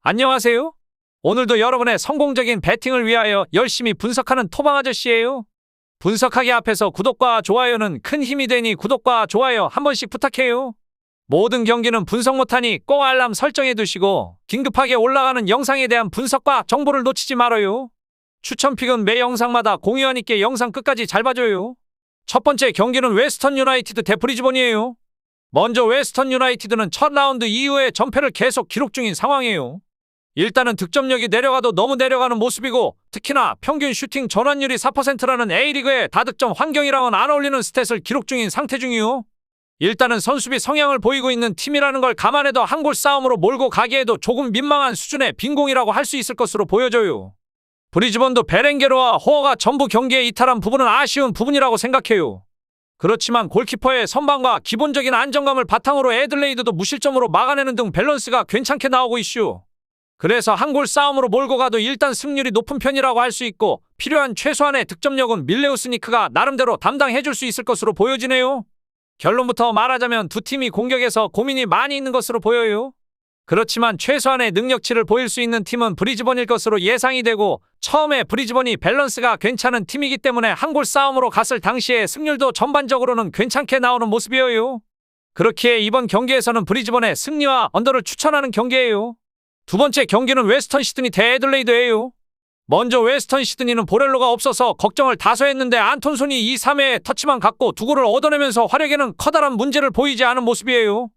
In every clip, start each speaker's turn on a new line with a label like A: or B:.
A: 안녕하세요. 오늘도 여러분의 성공적인 배팅을 위하여 열심히 분석하는 토방 아저씨예요. 분석하기 앞에서 구독과 좋아요는 큰 힘이 되니 구독과 좋아요 한 번씩 부탁해요. 모든 경기는 분석 못하니 꼭 알람 설정해 두시고 긴급하게 올라가는 영상에 대한 분석과 정보를 놓치지 말아요. 추천픽은 매 영상마다 공유하니께 영상 끝까지 잘 봐줘요. 첫 번째 경기는 웨스턴 유나이티드 대 브리즈번이에요. 먼저 웨스턴 유나이티드는 첫 라운드 이후에 전패를 계속 기록 중인 상황이에요. 일단은 득점력이 내려가도 너무 내려가는 모습이고 특히나 평균 슈팅 전환율이 4%라는 A리그의 다득점 환경이랑은 안 어울리는 스탯을 기록 중인 상태 중이요. 일단은 선수비 성향을 보이고 있는 팀이라는 걸 감안해도 한 골 싸움으로 몰고 가기에도 조금 민망한 수준의 빈공이라고 할 수 있을 것으로 보여져요. 브리즈번도 베렌게로와 호어가 전부 경기에 이탈한 부분은 아쉬운 부분이라고 생각해요. 그렇지만 골키퍼의 선방과 기본적인 안정감을 바탕으로 애들레이드도 무실점으로 막아내는 등 밸런스가 괜찮게 나오고 있슈. 그래서 한 골 싸움으로 몰고 가도 일단 승률이 높은 편이라고 할 수 있고 필요한 최소한의 득점력은 밀레우스 니크가 나름대로 담당해줄 수 있을 것으로 보여지네요. 결론부터 말하자면 두 팀이 공격에서 고민이 많이 있는 것으로 보여요. 그렇지만 최소한의 능력치를 보일 수 있는 팀은 브리즈번일 것으로 예상이 되고 처음에 브리즈번이 밸런스가 괜찮은 팀이기 때문에 한 골 싸움으로 갔을 당시에 승률도 전반적으로는 괜찮게 나오는 모습이에요. 그렇기에 이번 경기에서는 브리즈번의 승리와 언더를 추천하는 경기예요. 두 번째 경기는 웨스턴 시드니 대 애들레이드예요. 먼저 웨스턴 시드니는 보렐로가 없어서 걱정을 다소 했는데 안톤손이 2, 3회에 터치만 갖고 두 골을 얻어내면서 활약에는 커다란 문제를 보이지 않은 모습이에요.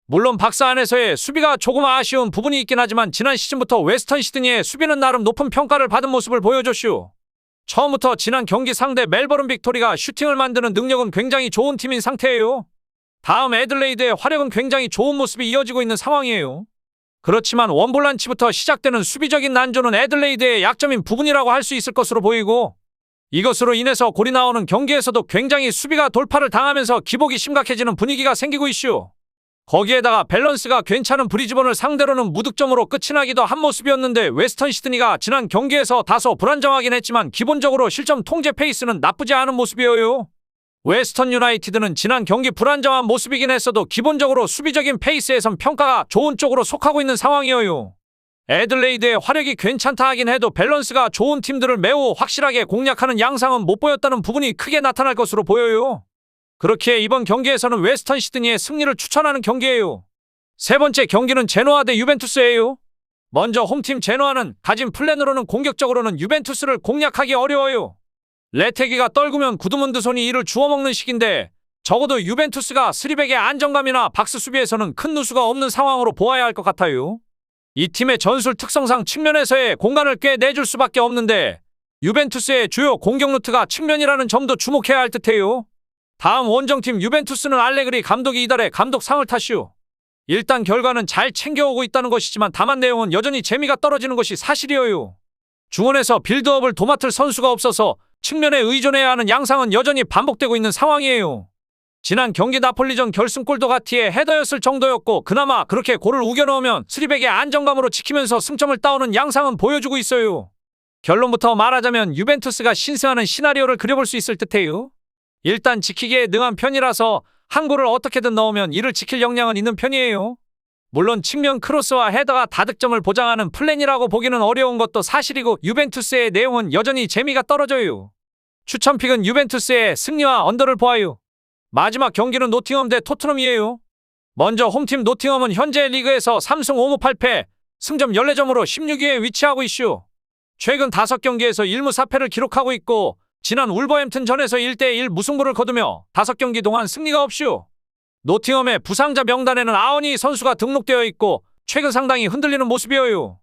A: 물론 박스 안에서의 수비가 조금 아쉬운 부분이 있긴 하지만 지난 시즌부터 웨스턴 시드니의 수비는 나름 높은 평가를 받은 모습을 보여줬슈. 처음부터 지난 경기 상대 멜버른 빅토리가 슈팅을 만드는 능력은 굉장히 좋은 팀인 상태예요. 다음 애들레이드의 활약은 굉장히 좋은 모습이 이어지고 있는 상황이에요. 그렇지만 원볼란치부터 시작되는 수비적인 난조는 애들레이드의 약점인 부분이라고 할 수 있을 것으로 보이고 이것으로 인해서 골이 나오는 경기에서도 굉장히 수비가 돌파를 당하면서 기복이 심각해지는 분위기가 생기고 있슈. 거기에다가 밸런스가 괜찮은 브리즈번을 상대로는 무득점으로 끝이 나기도 한 모습이었는데 웨스턴 시드니가 지난 경기에서 다소 불안정하긴 했지만 기본적으로 실점 통제 페이스는 나쁘지 않은 모습이에요. 웨스턴 유나이티드는 지난 경기 불안정한 모습이긴 했어도 기본적으로 수비적인 페이스에선 평가가 좋은 쪽으로 속하고 있는 상황이에요. 애들레이드의 활약이 괜찮다 하긴 해도 밸런스가 좋은 팀들을 매우 확실하게 공략하는 양상은 못 보였다는 부분이 크게 나타날 것으로 보여요. 그렇기에 이번 경기에서는 웨스턴 시드니의 승리를 추천하는 경기예요. 세 번째 경기는 제노아 대 유벤투스예요. 먼저 홈팀 제노아는 가진 플랜으로는 공격적으로는 유벤투스를 공략하기 어려워요. 레테기가 떨구면 구드문드 손이 이를 주워먹는 식인데 적어도 유벤투스가 스리백의 안정감이나 박스 수비에서는 큰 누수가 없는 상황으로 보아야 할 것 같아요. 이 팀의 전술 특성상 측면에서의 공간을 꽤 내줄 수밖에 없는데 유벤투스의 주요 공격 루트가 측면이라는 점도 주목해야 할 듯해요. 다음 원정팀 유벤투스는 알레그리 감독이 이달에 감독상을 타슈. 일단 결과는 잘 챙겨오고 있다는 것이지만 다만 내용은 여전히 재미가 떨어지는 것이 사실이에요. 중원에서 빌드업을 도맡을 선수가 없어서 측면에 의존해야 하는 양상은 여전히 반복되고 있는 상황이에요. 지난 경기 나폴리전 결승골도 가티의 헤더였을 정도였고 그나마 그렇게 골을 우겨넣으면 스리백의 안정감으로 지키면서 승점을 따오는 양상은 보여주고 있어요. 결론부터 말하자면 유벤투스가 신승하는 시나리오를 그려볼 수 있을 듯해요. 일단 지키기에 능한 편이라서 한 골을 어떻게든 넣으면 이를 지킬 역량은 있는 편이에요. 물론 측면 크로스와 헤더가 다득점을 보장하는 플랜이라고 보기는 어려운 것도 사실이고 유벤투스의 내용은 여전히 재미가 떨어져요. 추천픽은 유벤투스의 승리와 언더를 보아요. 마지막 경기는 노팅엄 대 토트넘이에요. 먼저 홈팀 노팅엄은 현재 리그에서 3승 5무 8패, 승점 14점으로 16위에 위치하고 있슈. 최근 5경기에서 1무 4패를 기록하고 있고 지난 울버햄튼전에서 1대1 무승부를 거두며 5경기 동안 승리가 없슈. 노팅엄의 부상자 명단에는 아오니 선수가 등록되어 있고 최근 상당히 흔들리는 모습이에요.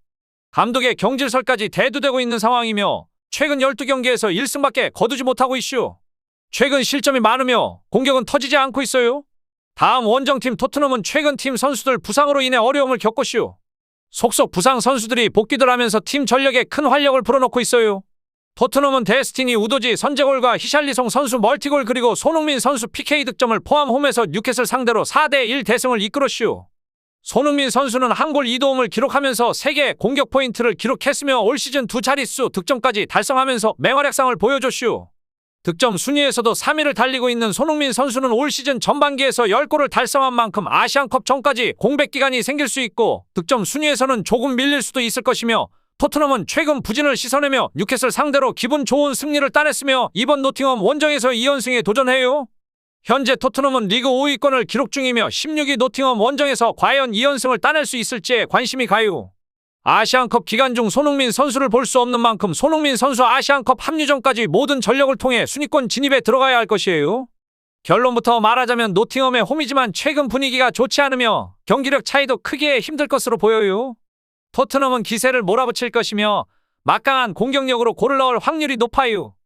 A: 감독의 경질설까지 대두되고 있는 상황이며 최근 12경기에서 1승밖에 거두지 못하고 있슈. 최근 실점이 많으며 공격은 터지지 않고 있어요. 다음 원정팀 토트넘은 최근 팀 선수들 부상으로 인해 어려움을 겪었슈. 속속 부상 선수들이 복귀들 하면서 팀 전력에 큰 활력을 불어넣고 있어요. 토트넘은 데스티니 우도지 선제골과 히샬리송 선수 멀티골 그리고 손흥민 선수 PK 득점을 포함 홈에서 뉴캐슬 상대로 4대1 대승을 이끌었슈. 손흥민 선수는 한 골 2도움을 기록하면서 3개의 공격 포인트를 기록했으며 올 시즌 2자릿수 득점까지 달성하면서 맹활약상을 보여줬슈. 득점 순위에서도 3위를 달리고 있는 손흥민 선수는 올 시즌 전반기에서 10골을 달성한 만큼 아시안컵 전까지 공백 기간이 생길 수 있고 득점 순위에서는 조금 밀릴 수도 있을 것이며 토트넘은 최근 부진을 씻어내며 뉴캐슬 상대로 기분 좋은 승리를 따냈으며 이번 노팅엄 원정에서 2연승에 도전해요. 현재 토트넘은 리그 5위권을 기록 중이며 16위 노팅엄 원정에서 과연 2연승을 따낼 수 있을지에 관심이 가요. 아시안컵 기간 중 손흥민 선수를 볼 수 없는 만큼 손흥민 선수 아시안컵 합류 전까지 모든 전력을 통해 순위권 진입에 들어가야 할 것이에요. 결론부터 말하자면 노팅엄의 홈이지만 최근 분위기가 좋지 않으며 경기력 차이도 크게 힘들 것으로 보여요. 토트넘은 기세를 몰아붙일 것이며 막강한 공격력으로 골을 넣을 확률이 높아요.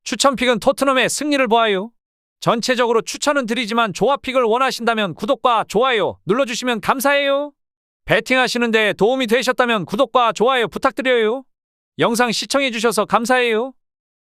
A: 추천픽은 토트넘의 승리를 보아요. 전체적으로 추천은 드리지만 조합픽을 원하신다면 구독과 좋아요 눌러주시면 감사해요. 배팅하시는 데 도움이 되셨다면 구독과 좋아요 부탁드려요. 영상 시청해주셔서 감사해요.